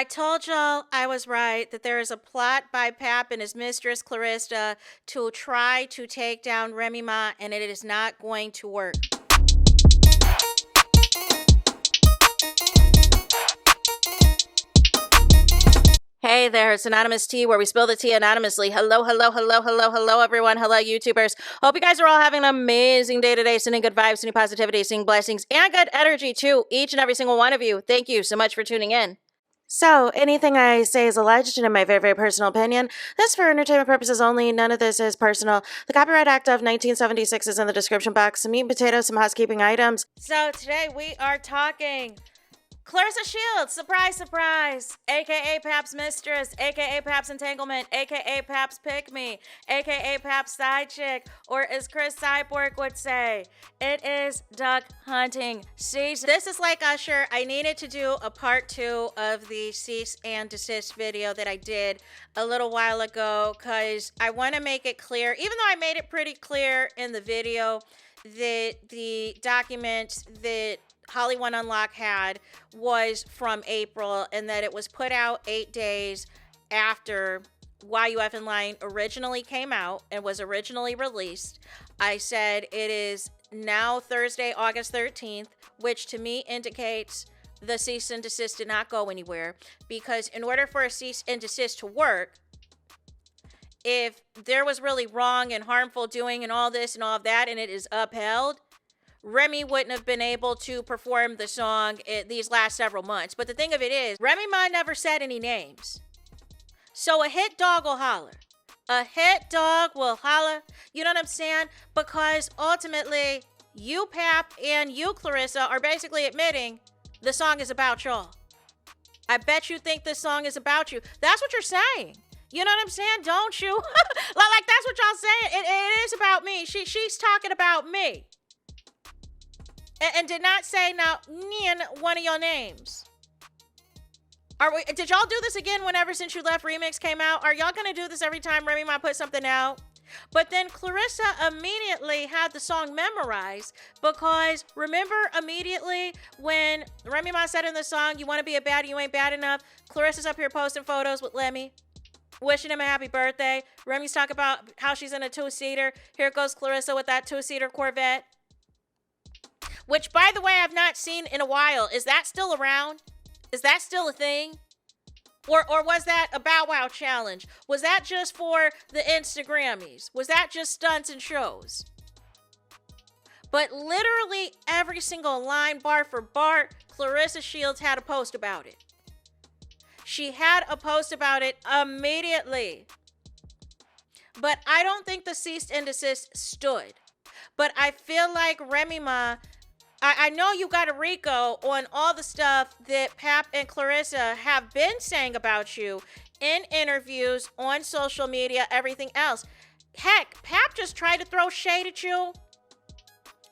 I told y'all I was right that there is a plot by Pap and his mistress CLARESSA to try to take down Remy Ma, and it is not going to work. Hey there, it's Anonymous Tea, where we spill the tea anonymously. Hello, hello, hello, hello, hello, everyone. Hello, YouTubers. Hope you guys are all having an amazing day today, sending good vibes, sending positivity, sending blessings, and good energy to each and every single one of you. Thank you so much for tuning in. So, anything I say is alleged and in my very, very personal opinion. This is for entertainment purposes only. None of this is personal. The Copyright Act of 1976 is in the description box. Some meat and potatoes, some housekeeping items. So, today we are talking Claressa Shields, surprise, surprise, aka Pap's mistress, aka Pap's entanglement, aka Pap's pick me, aka Pap's side chick, or as Chris Cyborg would say, it is duck hunting season. This is like Usher. I needed to do a part 2 of the cease and desist video that I did a little while ago because I want to make it clear, even though I made it pretty clear in the video, that the document that Hollywood Unlocked had was from April and that it was put out 8 days after YUF in Line originally came out and was originally released. I said it is now Thursday, August 13th, which to me indicates the cease and desist did not go anywhere, because in order for a cease and desist to work, if there was really wrong and harmful doing and all this and all of that and it is upheld, Remy wouldn't have been able to perform the song these last several months. But the thing of it is, Remy Ma never said any names. So a hit dog will holler. A hit dog will holler. You know what I'm saying? Because ultimately, you, Pap, and you, Claressa, are basically admitting the song is about y'all. I bet you think this song is about you. That's what you're saying. You know what I'm saying? Don't you? like that's what y'all saying. It is about me. She's talking about me. And did not say now one of your names. Did y'all do this again whenever Since You Left Remix came out? Are y'all gonna do this every time Remy Ma put something out? But then Claressa immediately had the song memorized, because remember immediately when Remy Ma said in the song, "You want to be a baddie, you ain't bad enough." Claressa's up here posting photos with Lemmy, wishing him a happy birthday. Remy's talking about how she's in a 2-seater. Here goes Claressa with that 2-seater Corvette. Which, by the way, I've not seen in a while. Is that still around? Is that still a thing? Or was that a Bow Wow challenge? Was that just for the Instagrammies? Was that just stunts and shows? But literally every single line, bar for bar, Claressa Shields had a post about it. She had a post about it immediately. But I don't think the cease and desist stood. But I feel like Remy Ma, I know you got a Rico on all the stuff that Pap and Claressa have been saying about you in interviews, on social media, everything else. Heck, Pap just tried to throw shade at you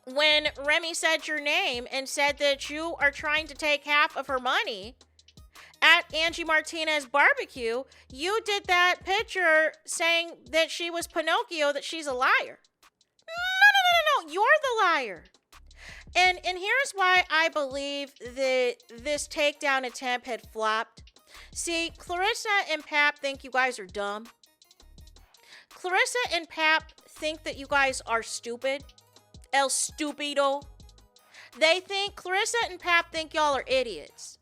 when Remy said your name and said that you are trying to take half of her money at Angie Martinez barbecue. You did that picture saying that she was Pinocchio, that she's a liar. No, you're the liar. And here's why I believe that this takedown attempt had flopped. See, Claressa and Pap think you guys are dumb. Claressa and Pap think that you guys are stupid. El stupido. They think, Claressa and Pap think y'all are idiots.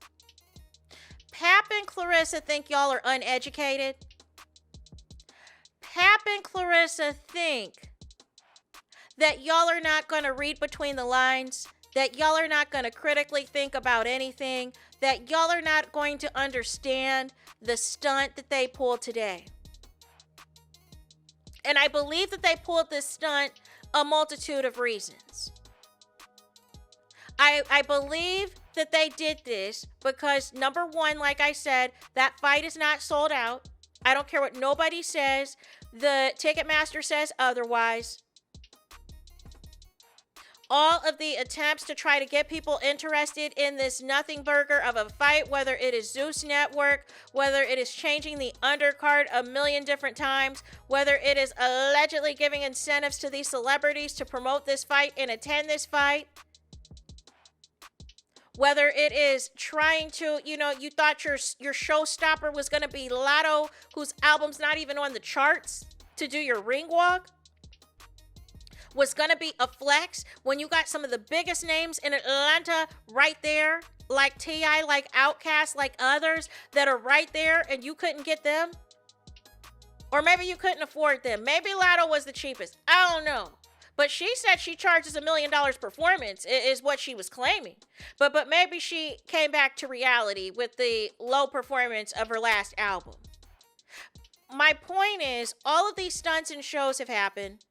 Pap and Claressa think y'all are uneducated. Pap and Claressa think that y'all are not going to read between the lines, that y'all are not going to critically think about anything, that y'all are not going to understand the stunt that they pulled today. And I believe that they pulled this stunt a multitude of reasons. I believe that they did this because, number one, like I said, that fight is not sold out. I don't care what nobody says. The Ticketmaster says otherwise. All of the attempts to try to get people interested in this nothing burger of a fight, whether it is Zeus Network, whether it is changing the undercard a million different times, whether it is allegedly giving incentives to these celebrities to promote this fight and attend this fight, whether it is trying to, you thought your showstopper was going to be Lotto, whose album's not even on the charts, to do your ring walk, was going to be a flex when you got some of the biggest names in Atlanta right there, like T.I., like Outkast, like others that are right there, and you couldn't get them? Or maybe you couldn't afford them. Maybe Lotto was the cheapest. I don't know. But she said she charges $1 million performance is what she was claiming. But maybe she came back to reality with the low performance of her last album. My point is, all of these stunts and shows have happened.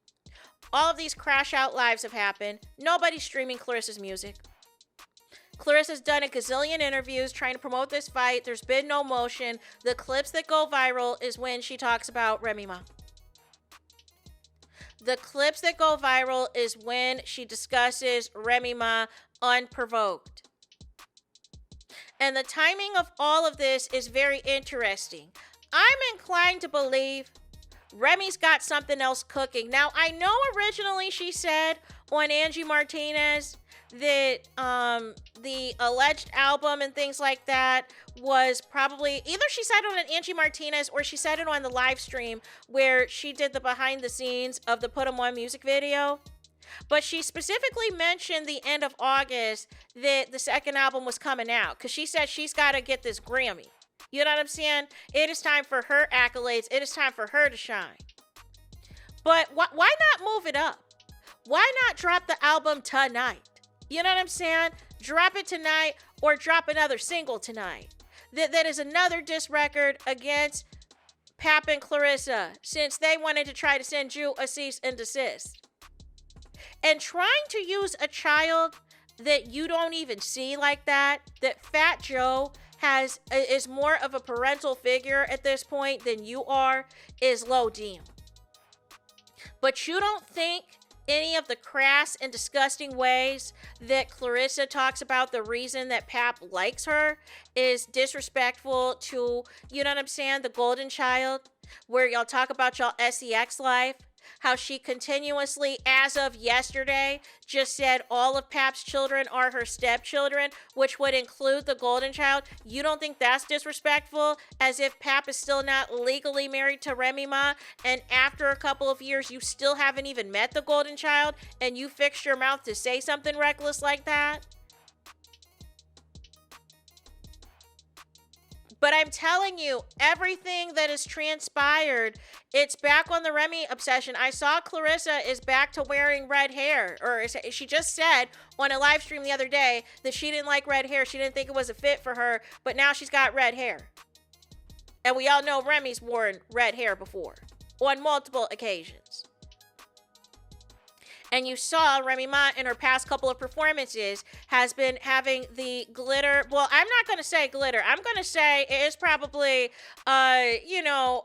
All of these crash out lives have happened. Nobody's streaming Claressa's music. Claressa's done a gazillion interviews trying to promote this fight. There's been no motion. The clips that go viral is when she talks about Remy Ma. The clips that go viral is when she discusses Remy Ma unprovoked. And the timing of all of this is very interesting. I'm inclined to believe Remy's got something else cooking. Now, I know originally she said on Angie Martinez that the alleged album and things like that was probably, either she said it on an Angie Martinez or she said it on the live stream where she did the behind the scenes of the Put 'Em On music video. But she specifically mentioned the end of August that the second album was coming out because she said she's got to get this Grammy. You know what I'm saying? It is time for her accolades. It is time for her to shine. But why not move it up? Why not drop the album tonight? You know what I'm saying? Drop it tonight or drop another single tonight. That is another diss record against PAP and CLARESSA, since they wanted to try to send you a cease and desist. And trying to use a child that you don't even see like that Fat Joe is more of a parental figure at this point than you are, is low down. But you don't think any of the crass and disgusting ways that Claressa talks about the reason that Pap likes her is disrespectful to, you know what I'm saying, the golden child, where y'all talk about y'all sex life, how she continuously, as of yesterday, just said all of Pap's children are her stepchildren, which would include the golden child. You don't think that's disrespectful? As if Pap is still not legally married to Remy Ma, and after a couple of years, you still haven't even met the golden child, and you fixed your mouth to say something reckless like that? But I'm telling you, everything that has transpired, it's back on the Remy obsession. I saw Claressa is back to wearing red hair. Or she just said on a live stream the other day that she didn't like red hair. She didn't think it was a fit for her. But now she's got red hair. And we all know Remy's worn red hair before on multiple occasions. And you saw Remy Ma in her past couple of performances has been having the glitter. Well, I'm not going to say glitter. I'm going to say it is probably, Swarovski,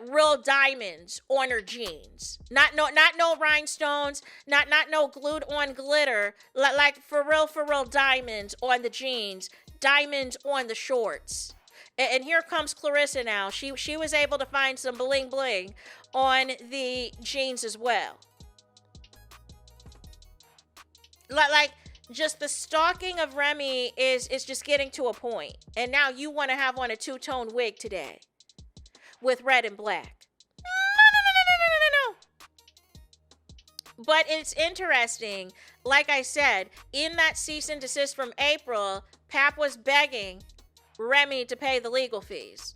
real diamonds on her jeans. Not no rhinestones. Not no glued on glitter. Like for real diamonds on the jeans. Diamonds on the shorts. And here comes Claressa now. She was able to find some bling bling on the jeans as well. Like just the stalking of Remy is just getting to a point. And now you want to have on a two-tone wig today with red and black. No. But it's interesting. Like I said, in that cease and desist from April, Pap was begging Remy to pay the legal fees.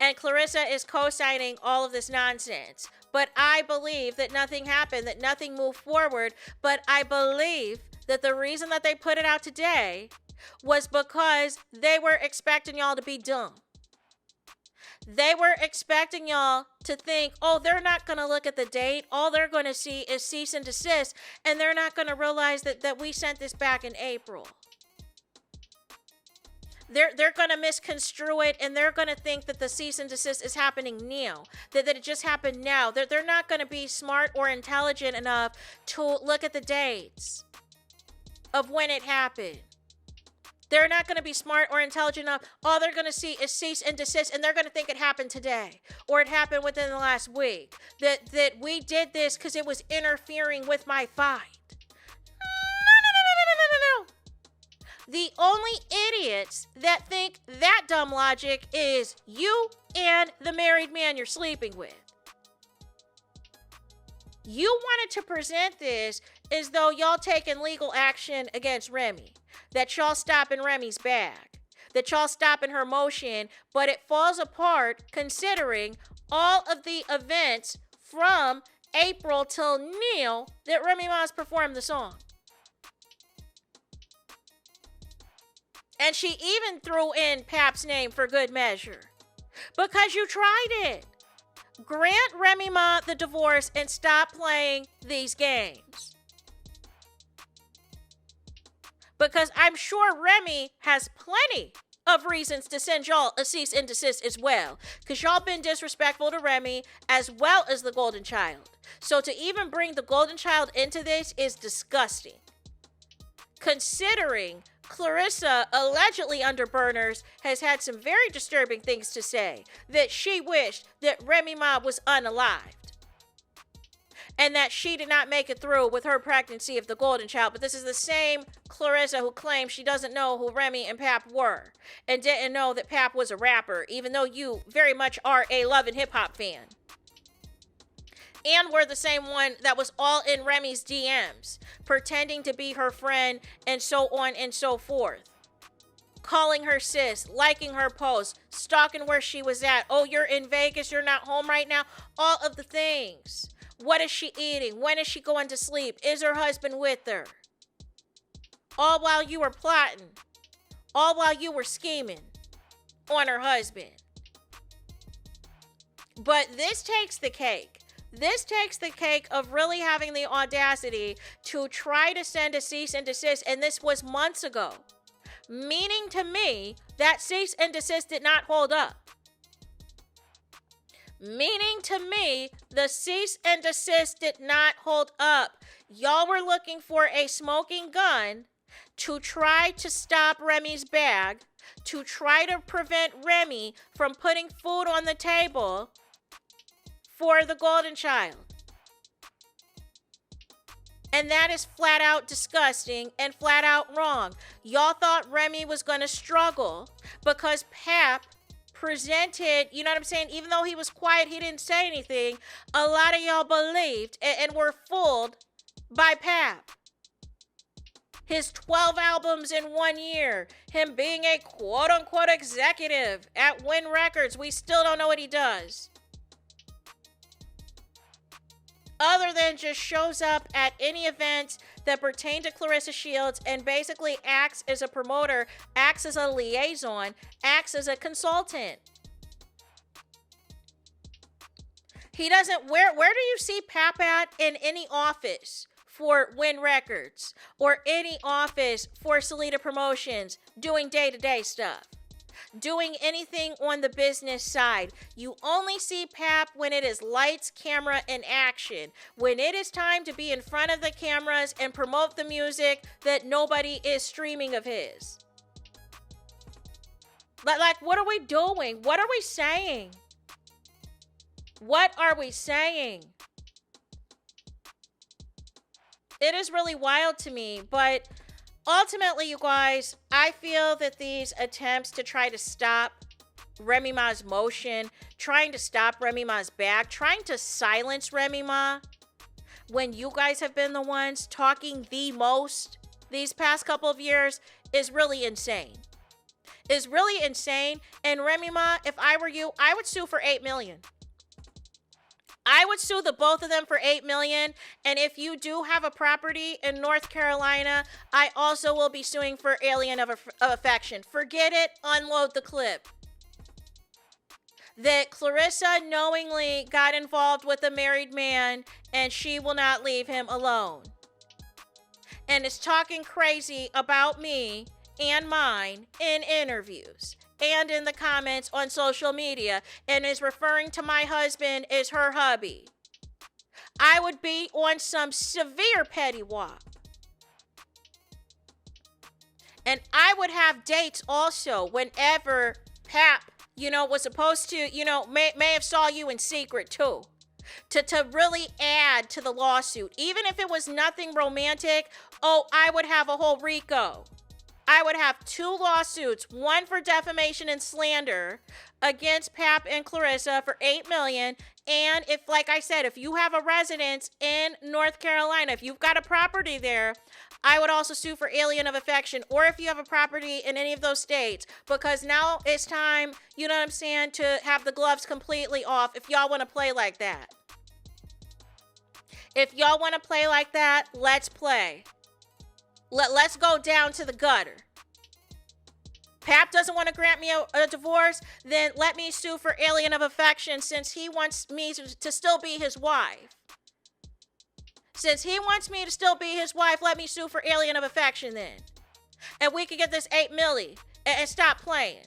And Claressa is co-signing all of this nonsense. But I believe that nothing happened, that nothing moved forward. But I believe that the reason that they put it out today was because they were expecting y'all to be dumb. They were expecting y'all to think, oh, they're not going to look at the date. All they're going to see is cease and desist. And they're not going to realize that we sent this back in April. They're going to misconstrue it, and they're going to think that the cease and desist is happening now, that it just happened now. They're not going to be smart or intelligent enough to look at the dates of when it happened. They're not going to be smart or intelligent enough. All they're going to see is cease and desist, and they're going to think it happened today, or it happened within the last week, that we did this because it was interfering with my fight. The only idiots that think that dumb logic is you and the married man you're sleeping with. You wanted to present this as though y'all taking legal action against Remy, that y'all stopping Remy's bag, that y'all stopping her motion, but it falls apart considering all of the events from April till now that Remy Ma performed the song. And she even threw in PAP's name for good measure. Because you tried it. Grant Remy Ma the divorce and stop playing these games. Because I'm sure Remy has plenty of reasons to send y'all a cease and desist as well. Because y'all been disrespectful to Remy as well as the Golden Child. So to even bring the Golden Child into this is disgusting. Considering CLARESSA, allegedly under burners, has had some very disturbing things to say. That she wished that Remy Ma was unalived. And that she did not make it through with her pregnancy of the Golden Child. But this is the same CLARESSA who claims she doesn't know who Remy and PAP were. And didn't know that PAP was a rapper. Even though you very much are a Love and Hip Hop fan. And we're the same one that was all in Remy's DMs, pretending to be her friend and so on and so forth. Calling her sis, liking her posts, stalking where she was at. Oh, you're in Vegas, you're not home right now. All of the things. What is she eating? When is she going to sleep? Is her husband with her? All while you were plotting. All while you were scheming on her husband. But this takes the cake. This takes the cake of really having the audacity to try to send a cease and desist, and this was months ago. Meaning to me, that cease and desist did not hold up. Meaning to me, the cease and desist did not hold up. Y'all were looking for a smoking gun to try to stop Remy's bag, to try to prevent Remy from putting food on the table for the Golden Child. And that is flat out disgusting and flat out wrong. Y'all thought Remy was going to struggle because PAP presented, you know what I'm saying? Even though he was quiet, he didn't say anything. A lot of y'all believed and were fooled by PAP. His 12 albums in 1 year. Him being a quote-unquote executive at Win Records. We still don't know what he does. Other than just shows up at any events that pertain to Claressa Shields and basically acts as a promoter, acts as a liaison, acts as a consultant. He doesn't, where do you see PAP at in any office for Win Records or any office for Salida Promotions doing day-to-day stuff? Doing anything on the business side. You only see PAP when it is lights, camera, and action. When it is time to be in front of the cameras and promote the music that nobody is streaming of his. Like, what are we doing? What are we saying? What are we saying? It is really wild to me, but ultimately, you guys, I feel that these attempts to try to stop Remy Ma's motion, trying to stop Remy Ma's bag, trying to silence Remy Ma, when you guys have been the ones talking the most these past couple of years, is really insane. Is really insane. And Remy Ma, if I were you, I would sue for $8 million. I would sue the both of them for $8 million. And if you do have a property in North Carolina, I also will be suing for alien of affection. Forget it. Unload the clip. That Claressa knowingly got involved with a married man and she will not leave him alone. And is talking crazy about me and mine in interviews and in the comments on social media, and is referring to my husband as her hubby. I would be on some severe petty wop. And I would have dates also whenever PAP, was supposed to, may have saw you in secret too. To really add to the lawsuit. Even if it was nothing romantic, I would have a whole RICO. I would have 2 lawsuits, one for defamation and slander against PAP and CLARESSA for $8 million. And if, like I said, if you have a residence in North Carolina, if you've got a property there, I would also sue for alien of affection, or if you have a property in any of those states, because now it's time, you know what I'm saying, to have the gloves completely off if y'all want to play like that. If y'all want to play like that, let's play. Let's go down to the gutter. PAP doesn't want to grant me a divorce, then let me sue for alien of affection since he wants me to still be his wife. Since he wants me to still be his wife, let me sue for alien of affection then. And we can get this $8 million and stop playing.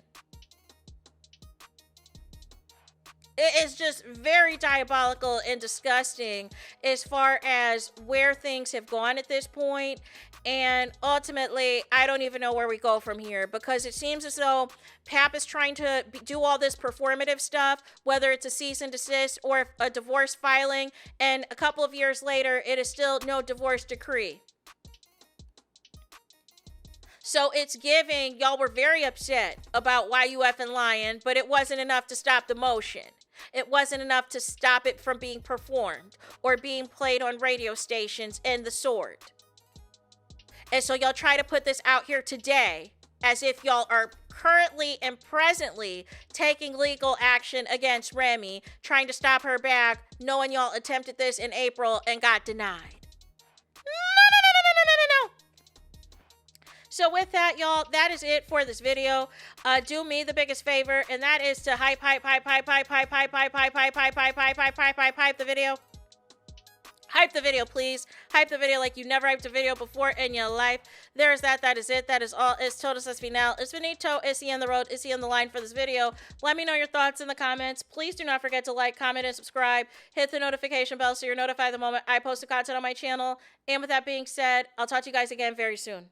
It is just very diabolical and disgusting as far as where things have gone at this point. And ultimately, I don't even know where we go from here, because it seems as though PAP is trying to do all this performative stuff, whether it's a cease and desist or a divorce filing. And a couple of years later, it is still no divorce decree. So it's giving, y'all were very upset about why you effing lying, but it wasn't enough to stop the motion. It wasn't enough to stop it from being performed or being played on radio stations and the sort. And so y'all try to put this out here today as if y'all are currently and presently taking legal action against Remy, trying to stop her back, knowing y'all attempted this in April and got denied. No. So with that, y'all, that is it for this video. Do me the biggest favor, and that is to hype the video. Hype the video, please. Hype the video like you never hyped a video before in your life. There's that. That is it. That is all. It's todos es final. It's finito. Is he on the road? Is he on the line for this video? Let me know your thoughts in the comments. Please do not forget to like, comment, and subscribe. Hit the notification bell so you're notified the moment I post the content on my channel. And with that being said, I'll talk to you guys again very soon.